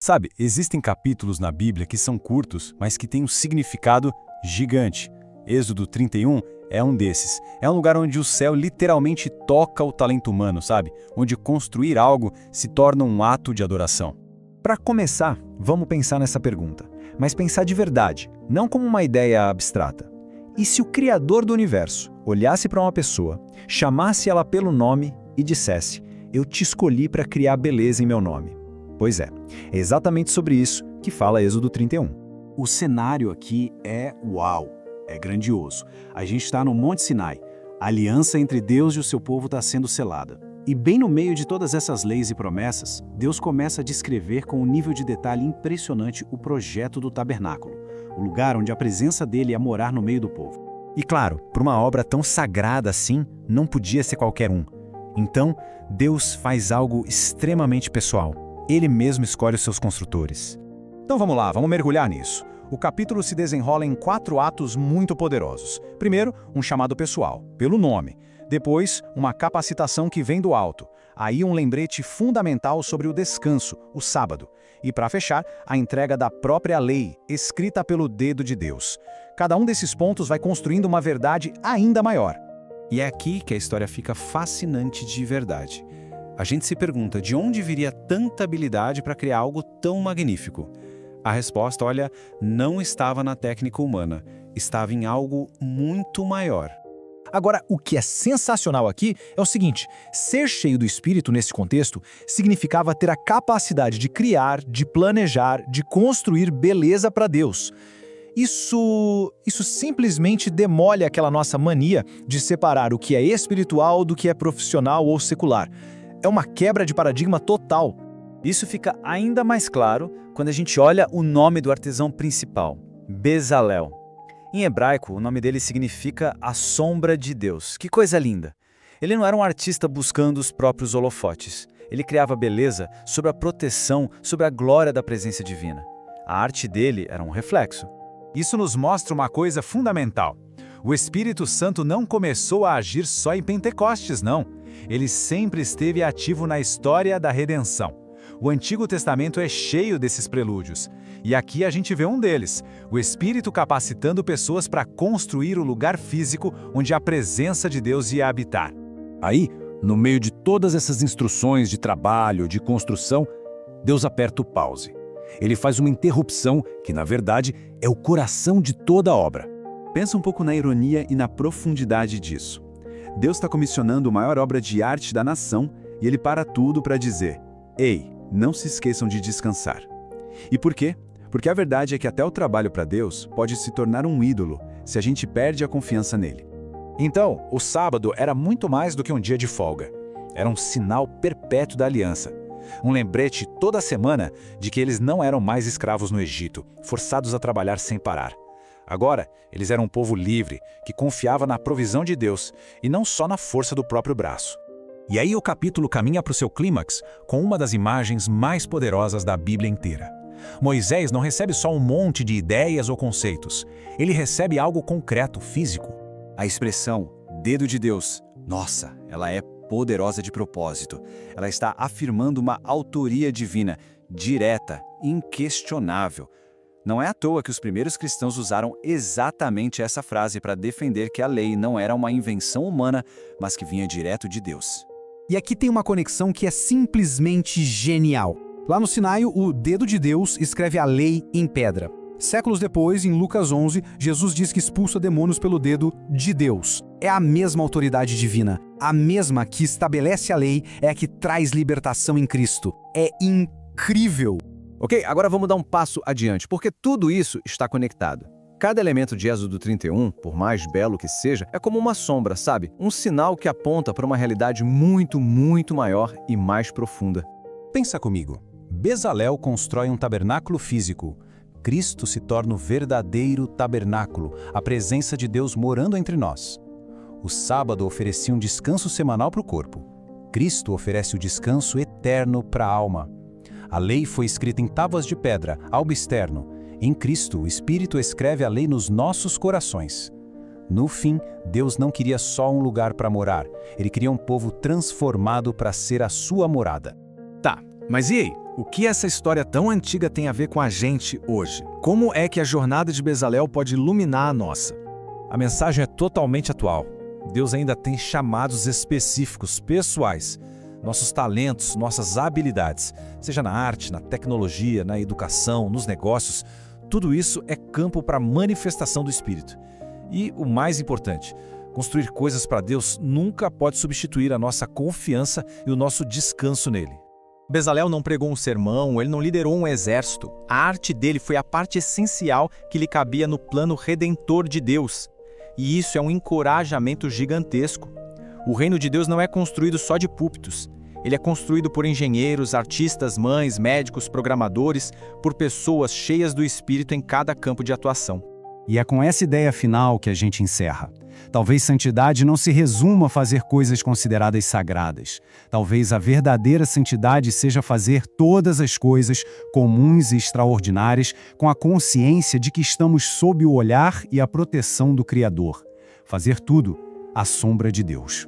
Sabe, existem capítulos na Bíblia que são curtos, mas que têm um significado gigante. Êxodo 31 é um desses. É um lugar onde o céu literalmente toca o talento humano, sabe? Onde construir algo se torna um ato de adoração. Para começar, vamos pensar nessa pergunta, mas pensar de verdade, não como uma ideia abstrata. E se o Criador do Universo olhasse para uma pessoa, chamasse ela pelo nome e dissesse: "Eu te escolhi para criar beleza em meu nome"? Pois é exatamente sobre isso que fala Êxodo 31. O cenário aqui é uau, é grandioso. A gente está no Monte Sinai. A aliança entre Deus e o seu povo está sendo selada. E bem no meio de todas essas leis e promessas, Deus começa a descrever com um nível de detalhe impressionante o projeto do tabernáculo, o lugar onde a presença dele ia morar no meio do povo. E claro, para uma obra tão sagrada assim, não podia ser qualquer um. Então, Deus faz algo extremamente pessoal. Ele mesmo escolhe os seus construtores. Então vamos lá, vamos mergulhar nisso. O capítulo se desenrola em 4 atos muito poderosos. Primeiro, um chamado pessoal, pelo nome. Depois, uma capacitação que vem do alto. Aí um lembrete fundamental sobre o descanso, o sábado. E para fechar, a entrega da própria lei, escrita pelo dedo de Deus. Cada um desses pontos vai construindo uma verdade ainda maior. E é aqui que a história fica fascinante de verdade. A gente se pergunta de onde viria tanta habilidade para criar algo tão magnífico. A resposta, olha, não estava na técnica humana, estava em algo muito maior. Agora, o que é sensacional aqui é o seguinte: ser cheio do Espírito nesse contexto significava ter a capacidade de criar, de planejar, de construir beleza para Deus. Isso simplesmente demole aquela nossa mania de separar o que é espiritual do que é profissional ou secular. É uma quebra de paradigma total. Isso fica ainda mais claro quando a gente olha o nome do artesão principal, Bezalel. Em hebraico, o nome dele significa a sombra de Deus. Que coisa linda! Ele não era um artista buscando os próprios holofotes. Ele criava beleza sob a proteção, sob a glória da presença divina. A arte dele era um reflexo. Isso nos mostra uma coisa fundamental. O Espírito Santo não começou a agir só em Pentecostes, não. Ele sempre esteve ativo na história da redenção. O Antigo Testamento é cheio desses prelúdios. E aqui a gente vê um deles, o Espírito capacitando pessoas para construir o lugar físico onde a presença de Deus ia habitar. Aí, no meio de todas essas instruções de trabalho, de construção, Deus aperta o pause. Ele faz uma interrupção que, na verdade, é o coração de toda a obra. Pensa um pouco na ironia e na profundidade disso. Deus está comissionando a maior obra de arte da nação e ele para tudo para dizer: ei, não se esqueçam de descansar. E por quê? Porque a verdade é que até o trabalho para Deus pode se tornar um ídolo se a gente perde a confiança nele. Então, o sábado era muito mais do que um dia de folga. Era um sinal perpétuo da aliança. Um lembrete toda semana de que eles não eram mais escravos no Egito, forçados a trabalhar sem parar. Agora, eles eram um povo livre, que confiava na provisão de Deus e não só na força do próprio braço. E aí o capítulo caminha para o seu clímax com uma das imagens mais poderosas da Bíblia inteira. Moisés não recebe só um monte de ideias ou conceitos. Ele recebe algo concreto, físico. A expressão dedo de Deus, nossa, ela é poderosa de propósito. Ela está afirmando uma autoria divina, direta, inquestionável. Não é à toa que os primeiros cristãos usaram exatamente essa frase para defender que a lei não era uma invenção humana, mas que vinha direto de Deus. E aqui tem uma conexão que é simplesmente genial. Lá no Sinai, o dedo de Deus escreve a lei em pedra. Séculos depois, em Lucas 11, Jesus diz que expulsa demônios pelo dedo de Deus. É a mesma autoridade divina. A mesma que estabelece a lei é a que traz libertação em Cristo. É incrível! Ok, agora vamos dar um passo adiante, porque tudo isso está conectado. Cada elemento de Êxodo 31, por mais belo que seja, é como uma sombra, sabe? Um sinal que aponta para uma realidade muito, muito maior e mais profunda. Pensa comigo. Bezalel constrói um tabernáculo físico. Cristo se torna o verdadeiro tabernáculo, a presença de Deus morando entre nós. O sábado oferecia um descanso semanal para o corpo. Cristo oferece o descanso eterno para a alma. A lei foi escrita em tábuas de pedra, algo externo. Em Cristo, o Espírito escreve a lei nos nossos corações. No fim, Deus não queria só um lugar para morar. Ele queria um povo transformado para ser a sua morada. Tá, mas e aí? O que essa história tão antiga tem a ver com a gente hoje? Como é que a jornada de Bezalel pode iluminar a nossa? A mensagem é totalmente atual. Deus ainda tem chamados específicos, pessoais. Nossos talentos, nossas habilidades, seja na arte, na tecnologia, na educação, nos negócios, tudo isso é campo para a manifestação do Espírito. E o mais importante, construir coisas para Deus nunca pode substituir a nossa confiança e o nosso descanso nele. Bezalel não pregou um sermão, ele não liderou um exército. A arte dele foi a parte essencial que lhe cabia no plano redentor de Deus. E isso é um encorajamento gigantesco. O reino de Deus não é construído só de púlpitos. Ele é construído por engenheiros, artistas, mães, médicos, programadores, por pessoas cheias do Espírito em cada campo de atuação. E é com essa ideia final que a gente encerra. Talvez santidade não se resuma a fazer coisas consideradas sagradas. Talvez a verdadeira santidade seja fazer todas as coisas comuns e extraordinárias com a consciência de que estamos sob o olhar e a proteção do Criador. Fazer tudo à sombra de Deus.